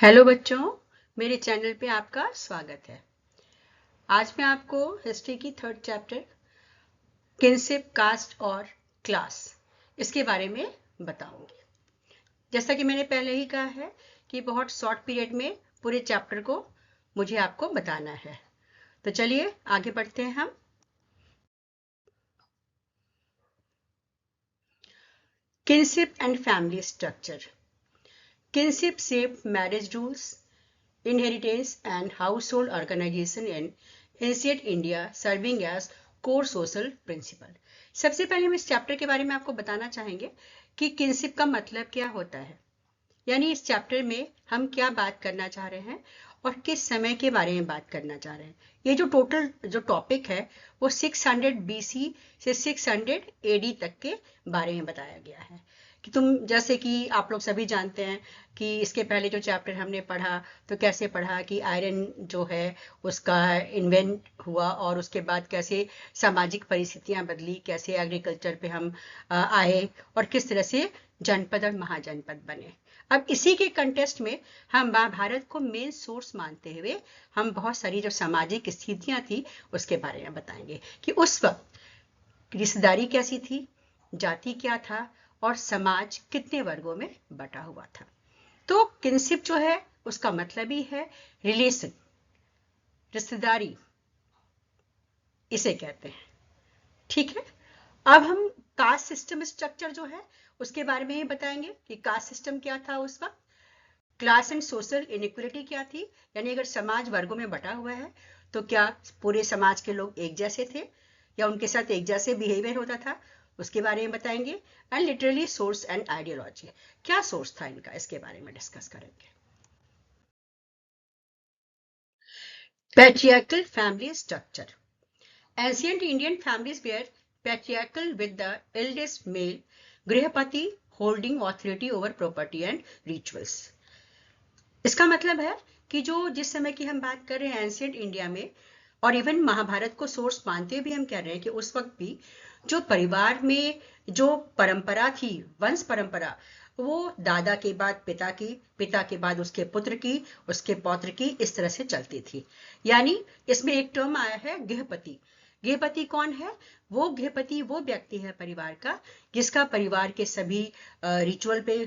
Hello बच्चों, मेरे channel पे आपका स्वागत है। आज मैं आपको हिस्ट्री की थर्ड चैप्टर किनशिप, कास्ट और क्लास इसके बारे में बताऊंगी। जैसा कि मैंने पहले ही कहा है कि बहुत शॉर्ट पीरियड में पूरे चैप्टर को मुझे आपको बताना है। तो चलिए आगे बढ़ते हैं हम। Kinship and family structure. Kinship shaped marriage rules, inheritance and household organization in ancient India, serving as core social principle। सबसे पहले हम इस चैप्टर के बारे में आपको बताना चाहेंगे कि किनशिप का मतलब क्या होता है, यानी इस चैप्टर में हम क्या बात करना चाह रहे हैं और किस समय के बारे में बात करना चाह रहे हैं। ये जो टोटल जो टॉपिक है वो 600 BC से 600 AD तक के बारे में बताया गया है। कि जैसे कि आप लोग सभी जानते हैं कि इसके पहले जो चैप्टर हमने पढ़ा तो कैसे पढ़ा कि आयरन जो है उसका इन्वेंट हुआ और उसके बाद कैसे सामाजिक परिस्थितियां बदली, कैसे एग्रीकल्चर पे हम आए और किस तरह से जनपद और महाजनपद बने। अब इसी के कंटेस्ट में हम महाभारत को मेन सोर्स मानते हुए हम बहुत सारी जो सामाजिक स्थितियां थी उसके बारे में बताएंगे कि उस वक्त रिश्तेदारी कैसी थी, जाति क्या था और समाज कितने वर्गों में बटा हुआ था। तो किनशिप जो है उसका मतलब ही है रिलेशन, रिश्तेदारी इसे कहते हैं। ठीक है, अब हम कास्ट सिस्टम स्ट्रक्चर जो है उसके बारे में ही बताएंगे कि कास्ट सिस्टम क्या था उस वक्त। क्लास एंड सोशल इनइक्वलिटी क्या थी, यानी अगर समाज वर्गों में बटा हुआ है तो क्या पूरे समाज के लोग एक जैसे थे या उनके साथ एक जैसे बिहेवियर होता था, उसके बारे में बताएंगे। And literally source and ideology, क्या सोर्स था इनका, इसके बारे में डिस्कस करेंगे। Patriarchal family structure. Ancient Indian families were patriarchal with the eldest male गृहपति holding authority over property and rituals। इसका मतलब है कि जो जिस समय की हम बात कर रहे हैं एंशियंट इंडिया में और इवन महाभारत को सोर्स मानते हुए भी हम कह रहे हैं कि उस वक्त भी जो परिवार में जो परंपरा थी, वंश परंपरा, वो दादा के बाद पिता की, पिता के बाद उसके पुत्र की, उसके पौत्र की, इस तरह से चलती थी। यानी इसमें एक टर्म आया है गृहपति। गृहपति कौन है? वो गृहपति वो व्यक्ति है परिवार का जिसका परिवार के सभी रिचुअल पे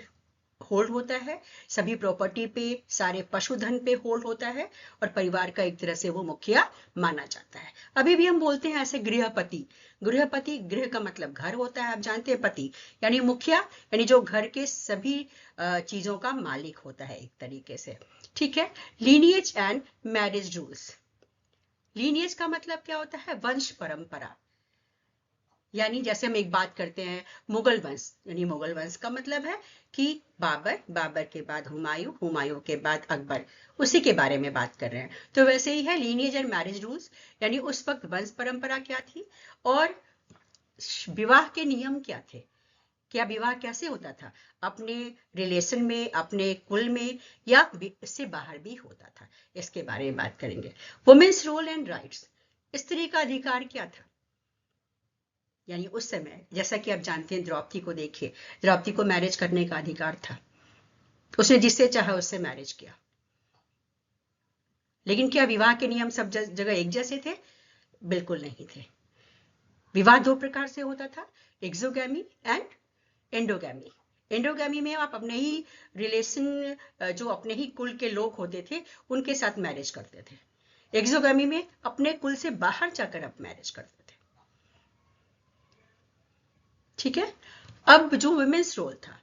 होल्ड होता है, सभी प्रॉपर्टी पे, सारे पशुधन पे होल्ड होता है और परिवार का एक तरह से वो मुखिया माना जाता है। अभी भी हम बोलते हैं ऐसे गृहपति। गृहपति, गृह का मतलब घर होता है, आप जानते हैं, पति यानी मुखिया, यानी जो घर के सभी चीजों का मालिक होता है एक तरीके से। ठीक है। Lineage and marriage rules. Lineage का मतलब क्या होता है? वंश परंपरा। यानी जैसे हम एक बात करते हैं मुगल वंश, यानी मुगल वंश का मतलब है कि बाबर, बाबर के बाद हुमायूं, हुमायूं के बाद अकबर, उसी के बारे में बात कर रहे हैं। तो वैसे ही है लीनिएज एंड मैरिज रूल्स, यानी उस वक्त वंश परंपरा क्या थी और विवाह के नियम क्या थे, क्या विवाह कैसे होता था, अपने रिलेशन में, अपने कुल में या इससे बाहर भी होता था, इसके बारे में बात करेंगे। Women's role and rights. स्त्री का अधिकार क्या था, यानी उस समय जैसा कि आप जानते हैं द्रौपदी को देखिए, द्रौपदी को मैरिज करने का अधिकार था, उसने जिससे चाहा उससे मैरिज किया। लेकिन क्या विवाह के नियम सब जगह एक जैसे थे? बिल्कुल नहीं थे। विवाह दो प्रकार से होता था, एक्सोगैमी एंड एंडोगैमी। एंडोगैमी में आप अपने ही रिलेशन, जो अपने ही कुल के लोग होते थे उनके साथ मैरिज करते थे। एक्सोगैमी में अपने कुल से बाहर जाकर आप मैरिज करते थे। ठीक है। अब जो वुमेन्स रोल था,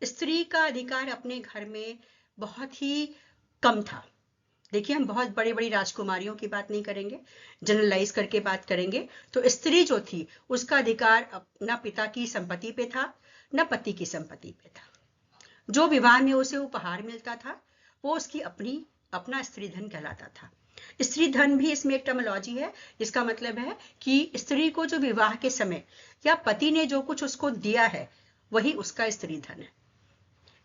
स्त्री का अधिकार अपने घर में बहुत ही कम था। देखिए, हम बहुत बड़ी बड़ी राजकुमारियों की बात नहीं करेंगे, जनरलाइज करके बात करेंगे। तो स्त्री जो थी उसका अधिकार न पिता की संपत्ति पे था न पति की संपत्ति पे था। जो विवाह में उसे उपहार मिलता था वो उसकी अपना स्त्री धन कहलाता था। स्त्री धन भी इसमें एक टर्मिनोलॉजी है, जिसका मतलब है कि स्त्री को जो विवाह के समय या पति ने जो कुछ उसको दिया है वही उसका स्त्री धन है।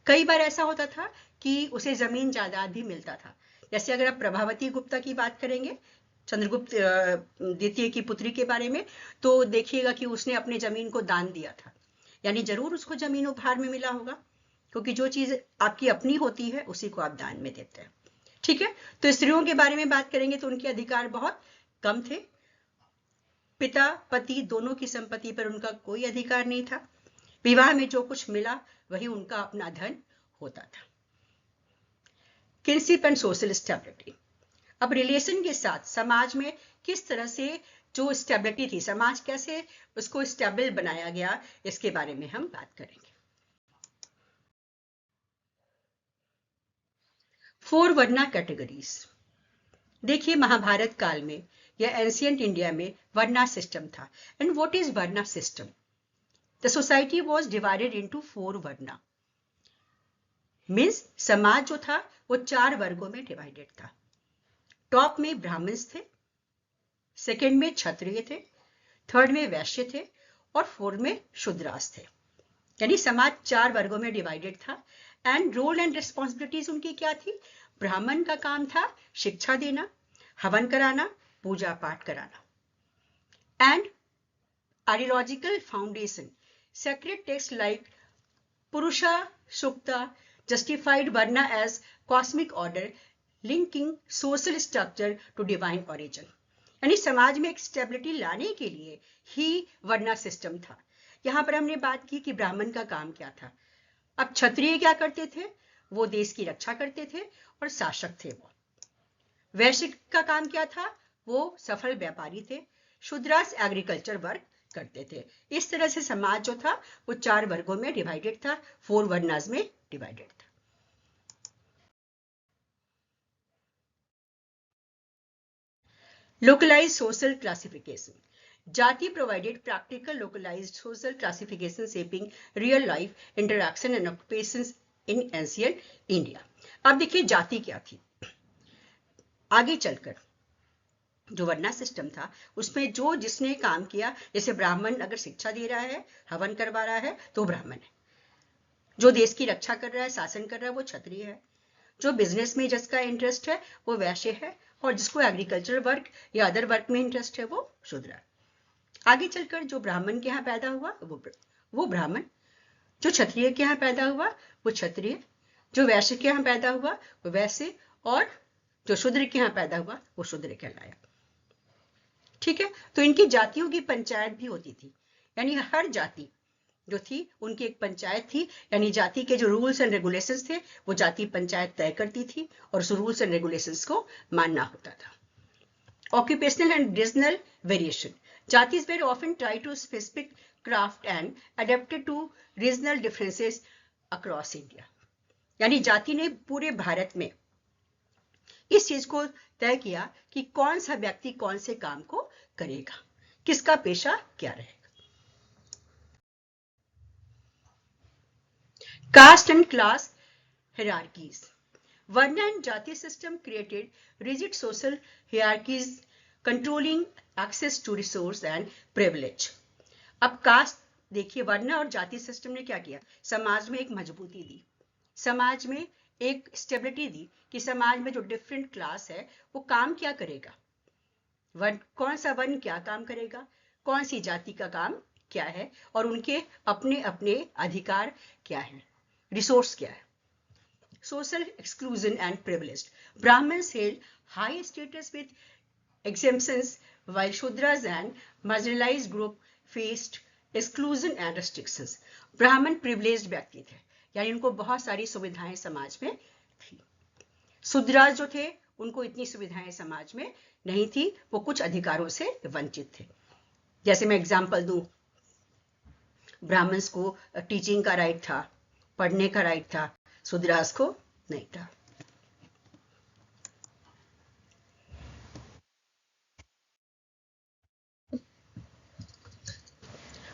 कई बार ऐसा होता था कि उसे जमीन जायदाद भी मिलता था। जैसे अगर आप प्रभावती गुप्ता की बात करेंगे, चंद्रगुप्त द्वितीय की पुत्री के बारे में, तो देखिएगा कि उसने अपने जमीन को दान दिया था, यानी जरूर उसको जमीन उपहार में मिला होगा। क्योंकि जो चीज आपकी अपनी होती है उसी को आप दान में देते हैं। ठीक है, तो स्त्रियों के बारे में बात करेंगे तो उनके अधिकार बहुत कम थे। पिता पति दोनों की संपत्ति पर उनका कोई अधिकार नहीं था। विवाह में जो कुछ मिला वही उनका अपना धन होता था। Kinship and social stability. अब रिलेशन के साथ समाज में किस तरह से जो स्टेबिलिटी थी, समाज कैसे उसको स्टेबल बनाया गया, इसके बारे में हम बात करेंगे। 4 वर्ना कैटेगरीज। देखिए, महाभारत काल में या एंशिएंट इंडिया में वर्ना सिस्टम था। And what is varna system? The society was divided into 4 varna. Means समाज जो था वो 4 वर्गों में डिवाइडेड था। टॉप में ब्राह्मण्स थे, सेकंड में क्षत्रिय थे, थर्ड में वैश्य थे और फोर्थ में शूद्रास थे। यानी समाज 4 वर्गों में डिवाइडेड था। एंड रोल एंड रिस्पॉन्सिबिलिटीज उनकी क्या थी? ब्राह्मण का काम था शिक्षा देना, हवन कराना, पूजा पाठ कराना। And ideological foundation, sacred text like पुरुषा सुक्ता justified Varna as cosmic order linking social structure to divine origin। यानी समाज में एक स्टेबिलिटी लाने के लिए ही वर्ना सिस्टम था। यहां पर हमने बात की कि ब्राह्मण का काम क्या था। अब क्षत्रिय क्या करते थे? वो देश की रक्षा करते थे और शासक थे वो। वैश्य का काम क्या था? वो सफल व्यापारी थे। शूद्रास एग्रीकल्चर वर्क करते थे। इस तरह से समाज जो था वो 4 वर्गों में डिवाइडेड था, 4 वर्नास में डिवाइडेड था। Localized social classification. Jati provided practical localized social classification shaping real life interaction and occupations in ancient India। अब देखिए जाति क्या थी। आगे चलकर जो वर्ना सिस्टम था उसमें जो जिसने काम किया, जैसे ब्राह्मण अगर शिक्षा दे रहा है, हवन करवा रहा है तो ब्राह्मण है। जो देश की रक्षा कर रहा है, शासन कर रहा है, वो क्षत्रिय है। जो बिजनेस में जिसका इंटरेस्ट है वो वैश्य है, और जिसको एग्रीकल्चर वर्क या अदर वर्क में इंटरेस्ट है वो शूद्र है। आगे चलकर जो ब्राह्मण के यहाँ पैदा हुआ वो ब्राह्मण, जो क्षत्रिय के यहाँ पैदा हुआ वो क्षत्रिय, जो वैश्य के यहाँ पैदा हुआ वो वैश्य, और जो शूद्र के यहाँ पैदा हुआ वो शूद्र कहलाया। ठीक है, तो इनकी जातियों की पंचायत भी होती थी। यानी हर जाति जो थी उनकी एक पंचायत थी। यानी जाति के जो रूल्स एंड रेगुलेशंस थे वो जाति पंचायत तय करती थी और उस रूल्स एंड रेगुलेशंस को मानना होता था। Occupational and regional variation. जातिज were often tied to specific craft and adapted to regional differences across India. यानी जाति ने पूरे भारत में इस चीज को तय किया कि कौन सा व्यक्ति कौन से काम को करेगा, किसका पेशा क्या रहेगा। Caste and class hierarchies. Varna and Jati system created rigid social hierarchies controlling access to resource and privilege। अब कास्ट देखिए, वर्ना और जाति सिस्टम ने क्या किया? समाज में एक मजबूती दी, समाज में एक स्टेबिलिटी दी कि समाज में जो डिफरेंट क्लास है वो काम क्या करेगा, कौन सा वर्ण क्या काम करेगा, कौन सी जाति का काम क्या है, और उनके अपने अपने अधिकार क्या है, रिसोर्स क्या है। Social exclusion and privilege. Brahmins held high status with exemptions while Shudras and marginalized group faced exclusion and restrictions। ब्राह्मण प्रिविलेज्ड व्यक्ति थे, यानी उनको बहुत सारी सुविधाएं समाज में थी। शूद्रास जो थे उनको इतनी सुविधाएं समाज में नहीं थी, वो कुछ अधिकारों से वंचित थे। जैसे मैं एग्जांपल दूं, ब्राह्मण्स को टीचिंग का राइट था, पढ़ने का राइट था, शूद्रास को नहीं था।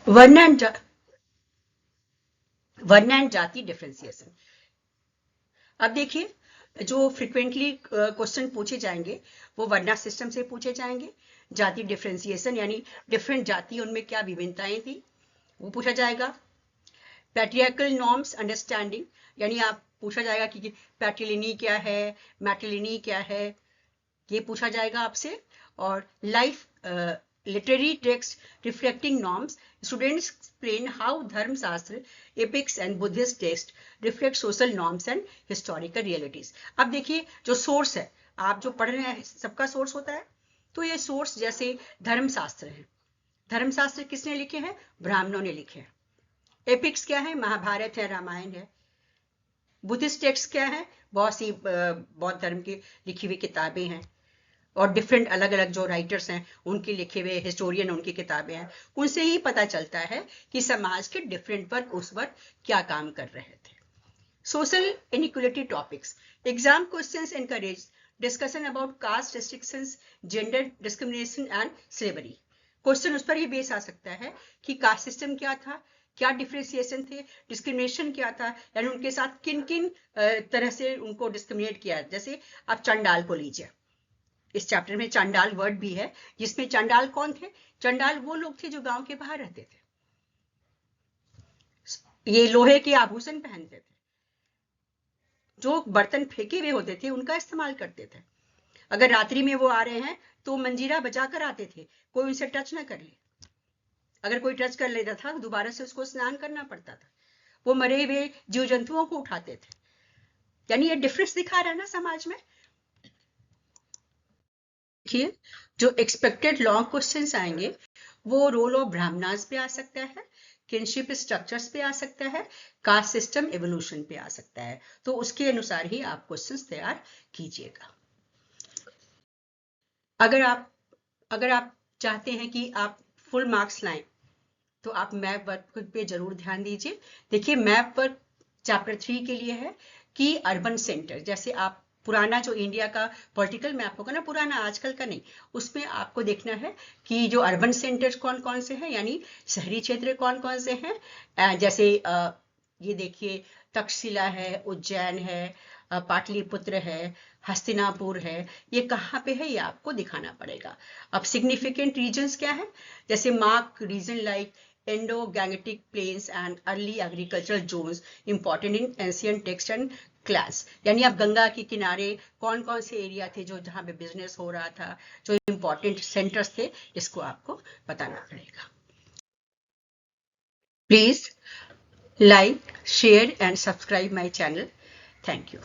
वर्ण एंड जाति डिफरेंशिएशन। अब देखिए, जो फ्रिक्वेंटली क्वेश्चन पूछे जाएंगे वो वर्ना सिस्टम से पूछे जाएंगे। जाति डिफरेंशिएशन यानी डिफरेंट जाति, उनमें क्या विभिन्नताएं थी वो पूछा जाएगा। पैट्रियार्कल नॉर्म्स अंडरस्टैंडिंग, यानी आप पूछा जाएगा कि पैट्रिलिनी क्या है, मैट्रिलिनी क्या है, ये पूछा जाएगा आपसे। और life literary text reflecting norms, students explain how Dharma Shastra, epics and Buddhist text reflect social norms and historical realities. अब देखिए जो सोर्स है, आप जो पढ़ रहे हैं सबका सोर्स होता है, तो ये सोर्स जैसे धर्मशास्त्र है, धर्मशास्त्र किसने लिखे हैं? ब्राह्मणों ने लिखे हैं। एपिक्स क्या है? महाभारत है, रामायण है। बुद्धिस्ट टेक्स्ट क्या है? बहुत सी बौद्ध धर्म की लिखी हुई किताबें हैं, और डिफरेंट अलग अलग जो राइटर्स हैं उनके लिखे हुए हिस्टोरियन उनकी किताबें हैं, उनसे ही पता चलता है कि समाज के डिफरेंट वर्ग उस वक्त क्या काम कर रहे थे। Social inequality topics, exam questions encourage discussion about cast restrictions, gender discrimination and slavery. Question उस पर ही बेस आ सकता है कि कास्ट सिस्टम क्या था, क्या डिफ्रेंसिएशन थे, डिस्क्रिमिनेशन क्या था, यानी उनके साथ किन किन तरह से उनको डिस्क्रिमिनेट किया। जैसे आप चंडाल को लीजिए, इस चैप्टर में चंडाल वर्ड भी है, जिसमें चंडाल कौन थे? चंडाल वो लोग थे जो गांव के बाहर रहते थे, ये लोहे के आभूषण पहनते थे, जो बर्तन फेंके हुए होते थे उनका इस्तेमाल करते थे। अगर रात्रि में वो आ रहे हैं तो मंजीरा बजाकर आते थे, कोई उनसे टच ना कर ले। अगर कोई टच कर लेता था दोबारा से उसको स्नान करना पड़ता था। वो मरे हुए जीव जंतुओं को उठाते थे। यानी ये डिफरेंस दिखा रहा है ना समाज में। देखिए जो एक्सपेक्टेड लॉन्ग क्वेश्चंस आएंगे वो रोल ऑफ ब्राह्मणास पे आ सकता है, किनशिप स्ट्रक्चर्स पे आ सकता है, कास्ट सिस्टम एवोल्यूशन पे आ सकता है, तो उसके अनुसार ही आप क्वेश्चंस तैयार कीजिएगा। अगर आप चाहते हैं कि आप फुल मार्क्स लाएं तो आप मैप वर्क पे जरूर ध्यान दीजिए। देखिए मैप वर्क चैप्टर 3 के लिए है कि अर्बन सेंटर, जैसे आप पुराना जो इंडिया का पॉलिटिकल मैप होगा ना, पुराना आजकल का नहीं, उसमें आपको देखना है कि जो अर्बन सेंटर्स कौन कौन से हैं, यानी शहरी क्षेत्र कौन कौन से हैं। जैसे ये देखिए तक्षशिला है, उज्जैन है, पाटलिपुत्र है, हस्तिनापुर है, ये कहाँ पे है ये आपको दिखाना पड़ेगा। अब सिग्निफिकेंट रीजन्स क्या है? जैसे mark reason like Indo-Gangetic plains and early agricultural zones important in ancient text and class, यानी आप गंगा के किनारे कौन कौन से एरिया थे जो जहाँ पे बिजनेस हो रहा था, जो इम्पोर्टेंट सेंटर्स थे, इसको आपको बताना पड़ेगा। Please like, share and subscribe my channel. Thank you.